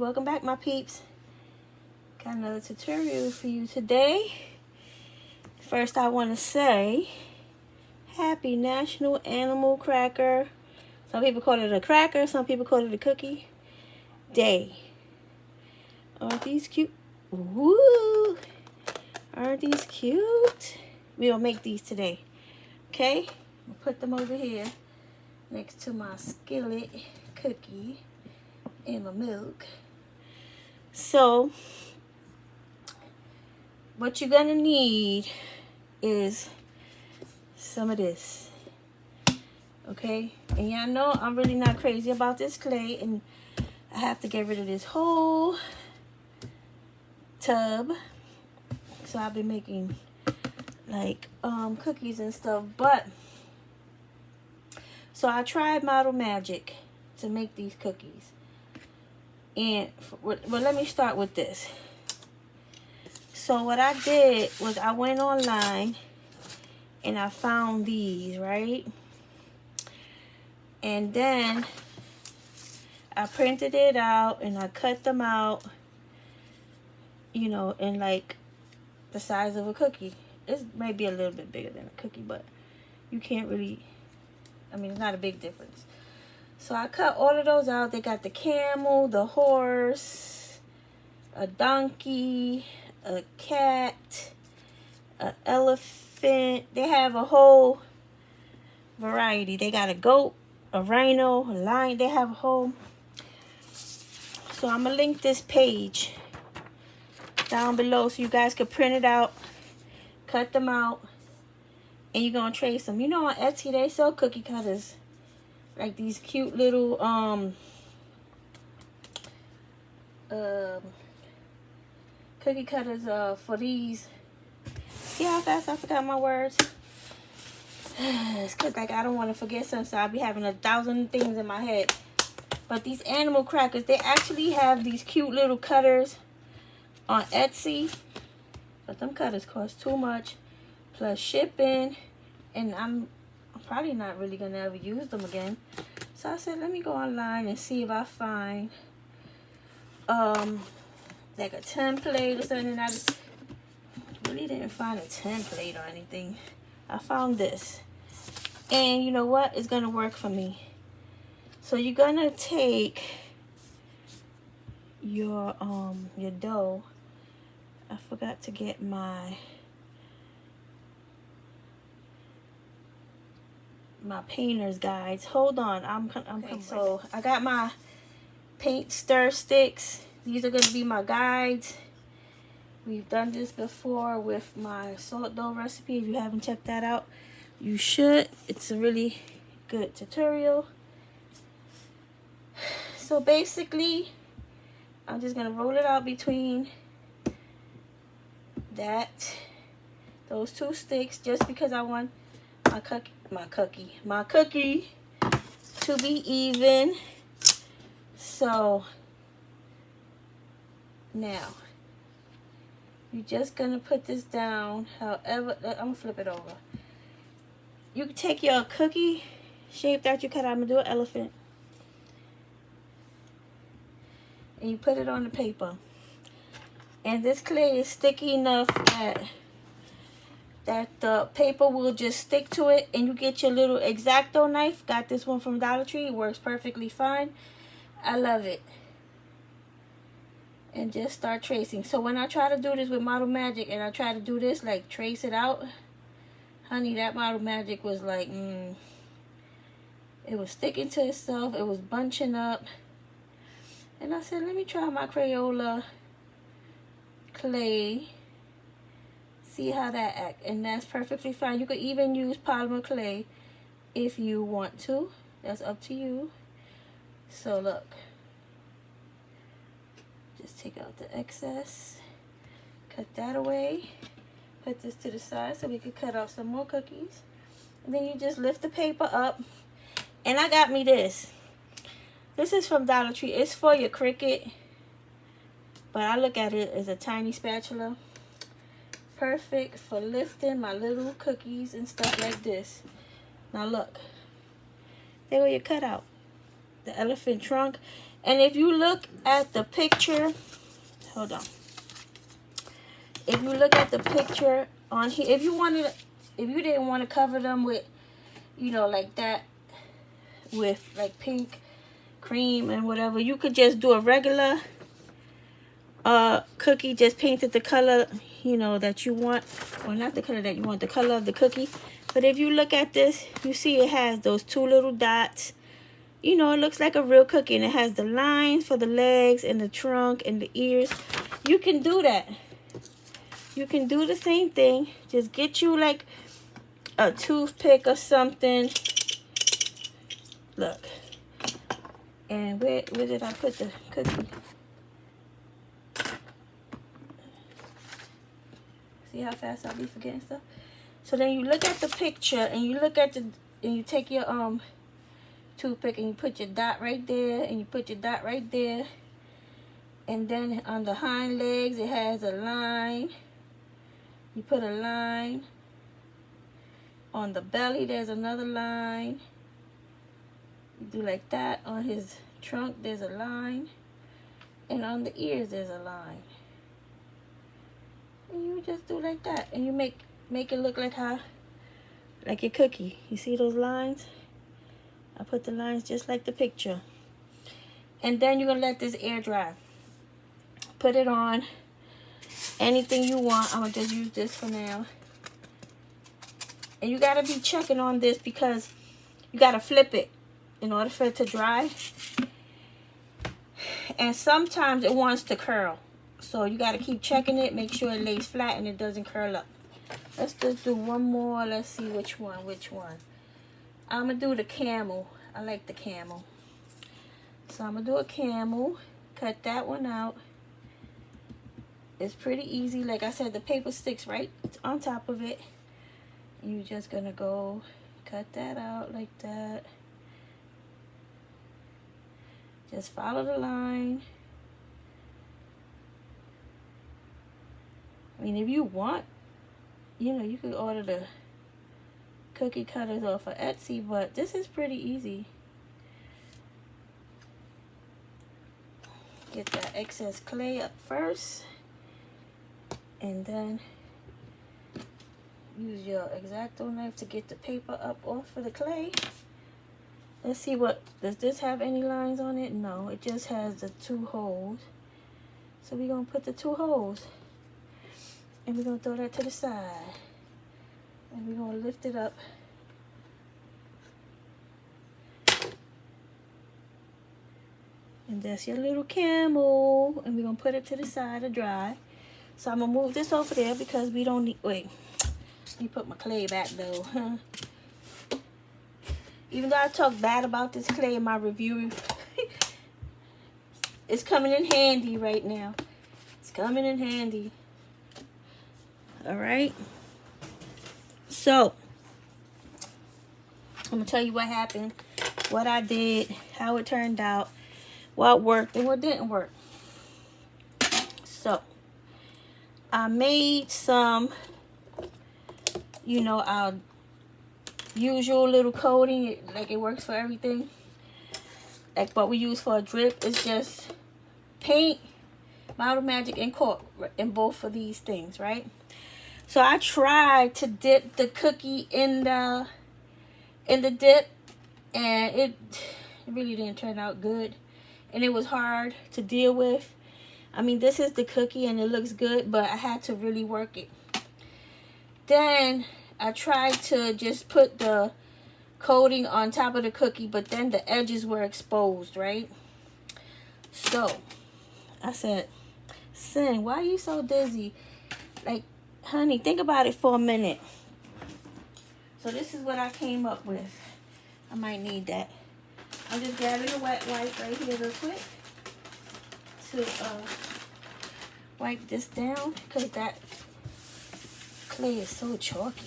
welcome back, my peeps. Got another tutorial for you today. First, I want to say happy National Animal Cracker. Some people call it a cracker, some people call it a cookie day. Aren't these cute? Woo! Aren't these cute? We'll make these today. Okay? I'll put them over here next to my skillet cookie and my milk. So, what you're gonna need is some of this. Okay? And y'all know I'm really not crazy about this clay, and I have to get rid of this whole tub. So I've been making like cookies and stuff, but so I tried Model Magic to make these cookies. And well, let me start with this. So what I did was I went online and I found these, right? And then I printed it out and I cut them out, you know, in like the size of a cookie. It's maybe a little bit bigger than a cookie, but you can't really, I mean, it's not a big difference. So I cut all of those out. They got the camel, the horse, a donkey, a cat, an elephant. They have a whole variety. They got a goat, a rhino, a lion. They have a whole. So I'm going to link this page down below so you guys can print it out, cut them out, and you're going to trace them. You know, on Etsy, they sell cookie cutters. Like these cute little cookie cutters for these. See how fast I forgot my words? It's because like I don't want to forget something, so I'll be having 1,000 things in my head. But these animal crackers, they actually have these cute little cutters on Etsy. But them cutters cost too much, plus shipping, and I'm probably not really gonna ever use them again. So I said, let me go online and see if I find like a template or something. I really didn't find a template or anything. I found this, and you know what? It's gonna work for me. So you're gonna take your dough. I forgot to get my painter's guides. Hold on, I'm okay, so I got my paint stir sticks. These are going to be my guides. We've done this before with my salt dough recipe. If you haven't checked that out, you should. It's a really good tutorial. So basically, I'm just going to roll it out between those two sticks, just because I want my cookie to be even. So now you're just gonna put this down. However, I'm gonna flip it over. You can take your cookie shape that you cut out. I'm gonna do an elephant, and you put it on the paper. And this clay is sticky enough that the paper will just stick to it, and you get your little X-Acto knife. Got this one from Dollar Tree. It works perfectly fine. I love it. And just start tracing. So when I try to do this with Model Magic, and I try to do this, like trace it out, honey, that Model Magic was like, it was sticking to itself. It was bunching up. And I said, let me try my Crayola clay, see how that acts. And that's perfectly fine. You could even use polymer clay if you want to. That's up to you. So look, just take out the excess, cut that away, put this to the side so we could cut off some more cookies. And then you just lift the paper up. And I got me this. This is from Dollar Tree. It's for your Cricut, but I look at it as a tiny spatula. Perfect for lifting my little cookies and stuff like this. Now look, there where you cut out the elephant trunk. And if you look at the picture, hold on. If you look at the picture on here, if you didn't want to cover them with, you know, like that, with like pink cream and whatever, you could just do a regular cookie. Just paint it the color, you know, that you want, or not the color that you want, the color of the cookie. But if you look at this, you see it has those two little dots. You know, it looks like a real cookie, and it has the lines for the legs and the trunk and the ears. You can do that. You can do the same thing. Just get you like a toothpick or something. Look. And where did I put the cookie? See how fast I'll be forgetting stuff? So then you look at the picture, and you look at and you take your toothpick, and you put your dot right there, and you put your dot right there. And then on the hind legs, it has a line. You put a line. On the belly, there's another line. You do like that. On his trunk, there's a line. And on the ears, there's a line. And you just do like that. And you make it look like your cookie. You see those lines? I put the lines just like the picture. And then you're going to let this air dry. Put it on anything you want. I'm going to just use this for now. And you got to be checking on this because you got to flip it in order for it to dry. And sometimes it wants to curl. So you got to keep checking it. Make sure it lays flat and it doesn't curl up. Let's just do one more. Let's see which one. I'm going to do the camel. I like the camel. So I'm going to do a camel. Cut that one out. It's pretty easy. Like I said, the paper sticks right on top of it. You're just going to go cut that out like that. Just follow the line. I mean, if you want, you know, you could order the cookie cutters off of Etsy, but this is pretty easy. Get that excess clay up first, and then use your X-Acto knife to get the paper up off of the clay. Let's see, does this have any lines on it? No, it just has the two holes. So we're going to put the two holes, and we're going to throw that to the side. And we're going to lift it up. And that's your little camel. And we're going to put it to the side to dry. So I'm going to move this over there because we don't need... Wait. Let me put my clay back though. Even though I talk bad about this clay in my review, it's coming in handy right now. It's coming in handy. Alright. So, I'm going to tell you what happened, what I did, how it turned out, what worked and what didn't work. So, I made some, you know, our usual little coating, like it works for everything. Like what we use for a drip is just paint, Model Magic, and Caulk in both of these things, right? So I tried to dip the cookie in the dip, and it really didn't turn out good, and it was hard to deal with. I mean, this is the cookie and it looks good, but I had to really work it. Then I tried to just put the coating on top of the cookie, but then the edges were exposed, right? So I said, Sin, why are you so dizzy? Like, honey, think about it for a minute. So this is what I came up with. I might need that. I'm just grabbing a wet wipe right here real quick to wipe this down because that clay is so chalky.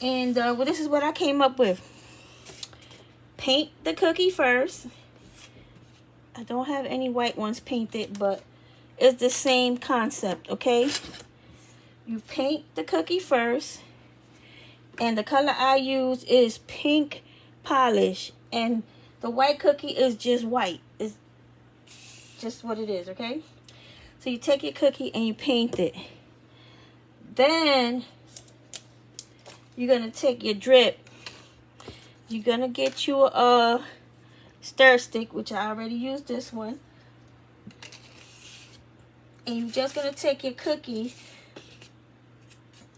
And well, this is what I came up with. Paint the cookie first. I don't have any white ones painted, but it's the same concept, okay? You paint the cookie first, and the color I use is pink polish. And The white cookie is just white. It's just what it is, okay? So you take your cookie and you paint it. Then you're going to take your drip. You're going to get you a stir stick, which I already used this one. And you're just going to take your cookie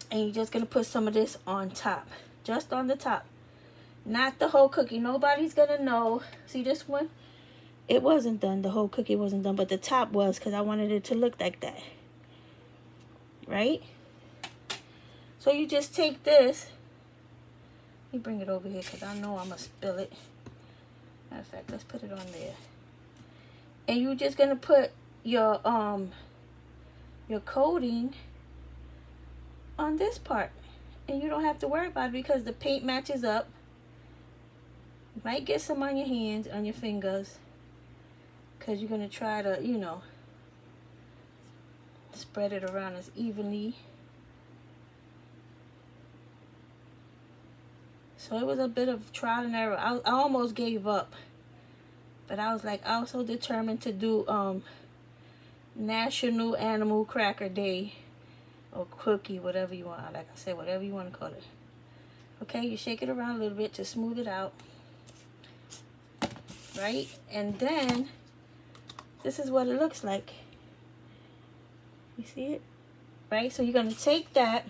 and you're just going to put some of this on top. Just on the top. Not the whole cookie. Nobody's going to know. See this one? It wasn't done. The whole cookie wasn't done. But the top was because I wanted it to look like that. Right? So you just take this. Let me bring it over here because I know I'm going to spill it. Matter of fact, let's put it on there. And you're just going to put your coating on this part. And you don't have to worry about it because the paint matches up. You might get some on your hands, on your fingers. Because you're going to try to, you know, spread it around as evenly. So it was a bit of trial and error. I almost gave up. But I was like, I was so determined to do National Animal Cracker Day. Or cookie, whatever you want. Like I said, whatever you want to call it. Okay, you shake it around a little bit to smooth it out. Right? And then, this is what it looks like. You see it? Right? So you're going to take that.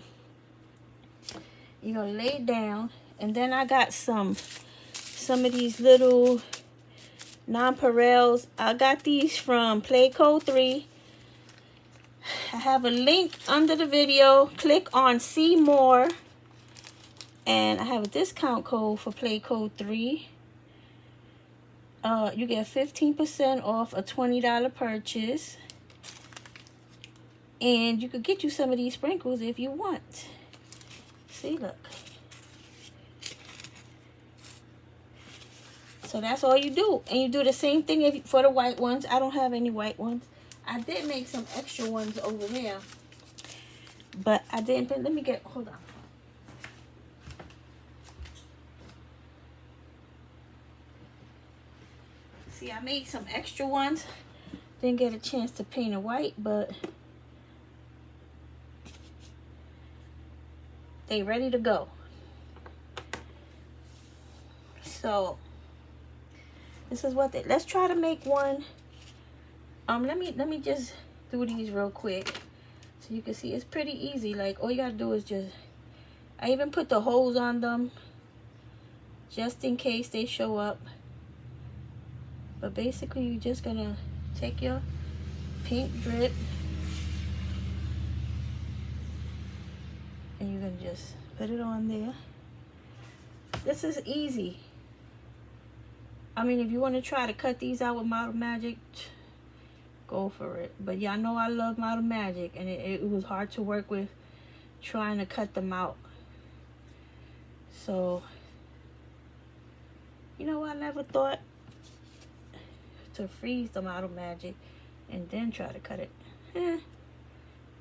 You're going to lay it down. And then I got some of these little nonpareils. I got these from Play Code 3. I have a link under the video. Click on See More. And I have a discount code for Play Code 3. You get 15% off a $20 purchase. And you could get you some of these sprinkles if you want. See, look. So that's all you do. And you do the same thing for the white ones. I don't have any white ones. I did make some extra ones over there. But I didn't. Let me get, hold on. See, I made some extra ones. Didn't get a chance to paint it white, but they ready to go. So this is what let's try to make one. Let me just do these real quick so you can see it's pretty easy. Like all you gotta do is just, I even put the holes on them just in case they show up. But basically you're just gonna take your pink drip and you're gonna just put it on there. This is easy. I mean, if you want to try to cut these out with Model Magic, go for it. But y'all know I love Model Magic, and it was hard to work with trying to cut them out. So, you know, I never thought to freeze the Model Magic and then try to cut it.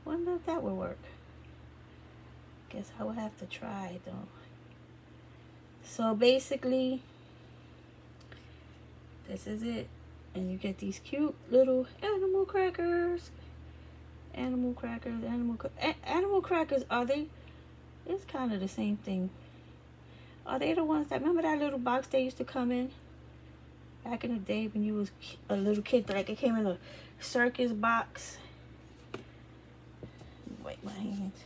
Wonder if that would work. Guess I would have to try though. So basically, this is it. And you get these cute little animal crackers. Animal crackers, animal crackers, are they? It's kind of the same thing. Are they the ones that, remember that little box they used to come in? Back in the day when you was a little kid, like it came in a circus box. Wipe my hands.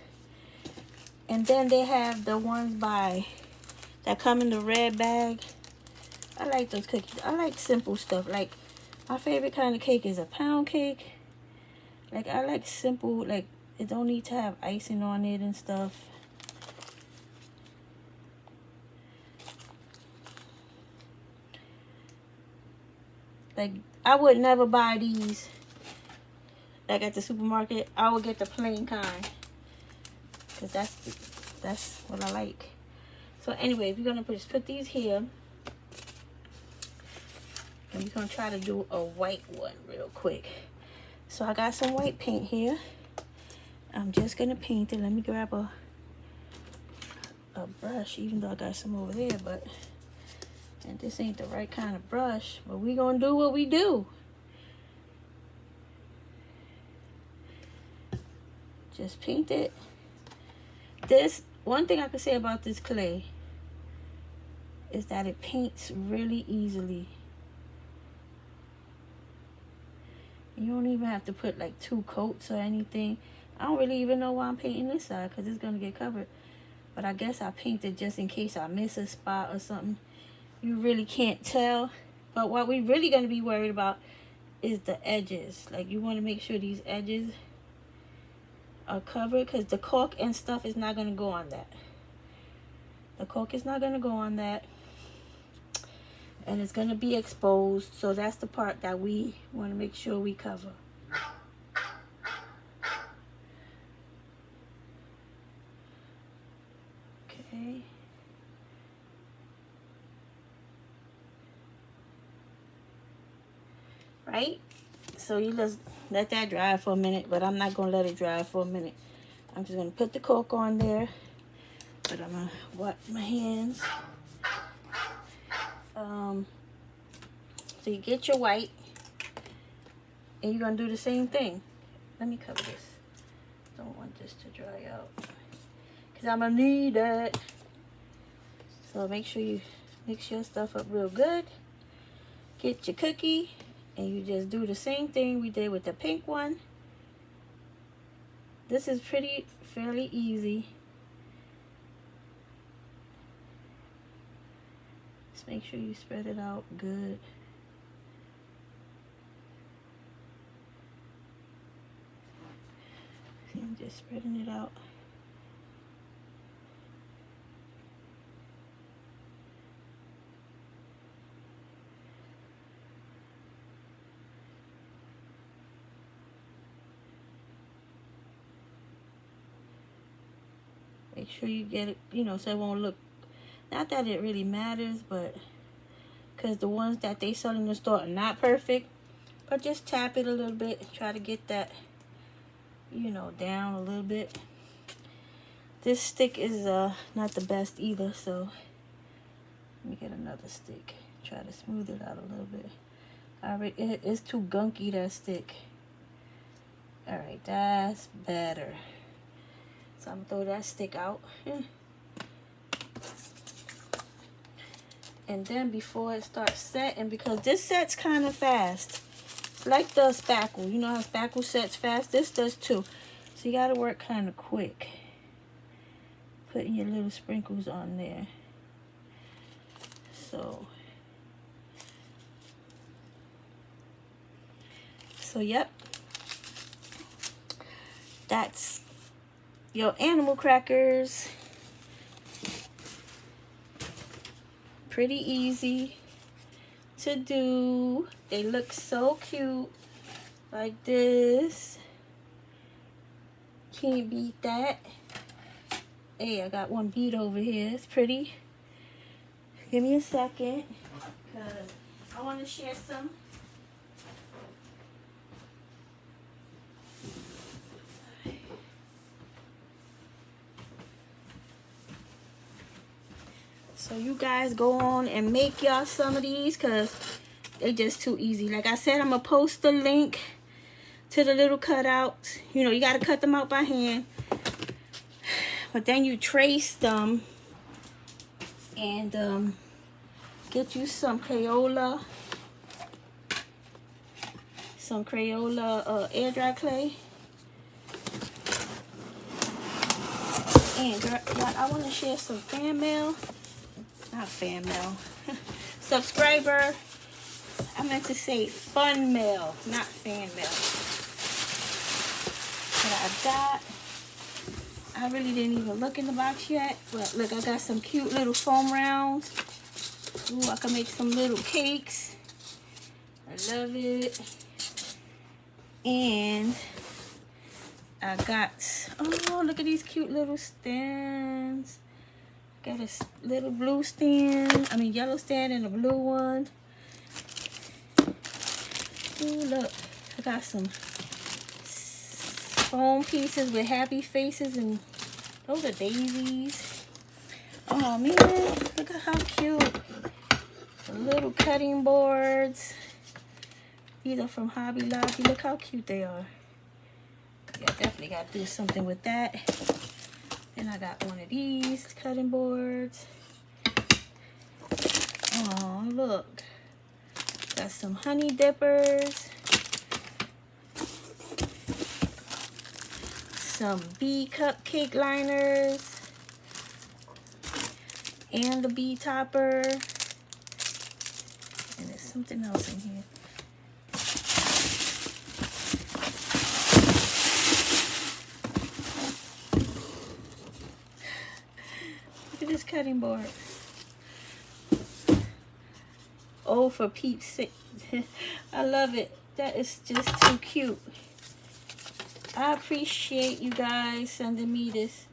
And then they have the ones that come in the red bag. I like those cookies. I like simple stuff. Like my favorite kind of cake is a pound cake. Like I like simple, like it don't need to have icing on it and stuff. Like, I would never buy these, like, at the supermarket. I would get the plain kind. Because that's what I like. So, anyway, we're going to just put these here. And we're going to try to do a white one real quick. So, I got some white paint here. I'm just going to paint it. Let me grab a brush, even though I got some over there. But And this ain't the right kind of brush, but we gonna do what we do. Just paint it. This, one thing I could say about this clay is that it paints really easily. You don't even have to put like 2 coats or anything. I don't really even know why I'm painting this side because it's going to get covered. But I guess I painted just in case I miss a spot or something. You really can't tell. But what we really going to be worried about is the edges. Like, you want to make sure these edges are covered because the caulk and stuff is not going to go on that. The caulk is not going to go on that. And it's going to be exposed. So that's the part that we want to make sure we cover. Okay. Right? So you just let that dry for a minute. But I'm not going to let it dry for a minute. I'm just going to put the caulk on there. But I'm going to wipe my hands. So you get your white, and you're gonna do the same thing. Let me cover this. Don't want this to dry out because I'm gonna need it. So make sure you mix your stuff up real good. Get your cookie, and you just do the same thing we did with the pink one. This is fairly easy. Just make sure you spread it out good. See, I'm just spreading it out. Make sure you get it, you know, so it won't look, not that it really matters, but because the ones that they sell in the store are not perfect. But just tap it a little bit. Try to get that, you know, down a little bit. This stick is not the best either, so let me get another stick. Try to smooth it out a little bit. Alright, it's too gunky, that stick. Alright, that's better. So I'm gonna throw that stick out. And then before it starts setting, because this sets kind of fast, like the spackle. You know how spackle sets fast? This does too. So you gotta work kind of quick. Putting your little sprinkles on there. So yep. That's your animal crackers. Pretty easy to do. They look so cute like this. Can't beat that. Hey, I got one bead over here. It's pretty. Give me a second, because I want to share some. So you guys go on and make y'all some of these, because they just too easy. Like I said, I'm going to post the link to the little cutouts. You know, you got to cut them out by hand. But then you trace them and get you some Crayola. Some Crayola air dry clay. And girl, I want to share some fan mail. Not fan mail. Subscriber. I meant to say fun mail, not fan mail. But I got, I really didn't even look in the box yet. But look, I got some cute little foam rounds. Ooh, I can make some little cakes. I love it. And I got, oh, look at these cute little stands. Got a little blue stand, yellow stand and a blue one. Ooh, look, I got some foam pieces with happy faces, and those are daisies. Oh man, look at how cute. little cutting boards. These are from Hobby Lobby. Look how cute they are. Yeah, definitely got to do something with that. Then I got one of these cutting boards. Oh, look. Got some honey dippers. Some bee cupcake liners. And the bee topper. And there's something else in here. Look at this cutting board. Oh, for Peep sake. I love it. That is just too cute. I appreciate you guys sending me this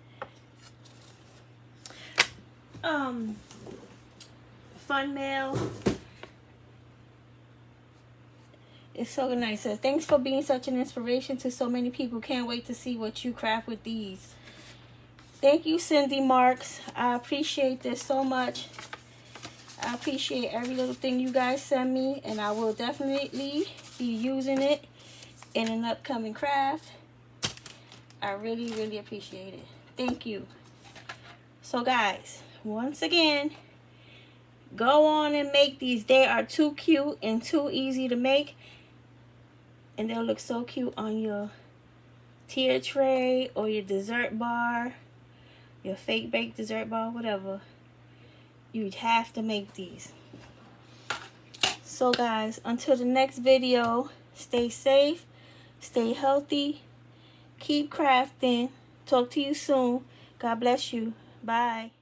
fun mail. It's so nice. So thanks for being such an inspiration to so many people. Can't wait to see what you craft with these. Thank you, Cindy Marks. I appreciate this so much. I appreciate every little thing you guys send me, and I will definitely be using it in an upcoming craft. I really, really appreciate it. Thank you. So guys, once again, go on and make these. They are too cute and too easy to make, and they'll look so cute on your tier tray or your dessert bar, your fake baked dessert bar, whatever. You'd have to make these. So guys, until the next video, stay safe, stay healthy, keep crafting. Talk to you soon. God bless you. Bye.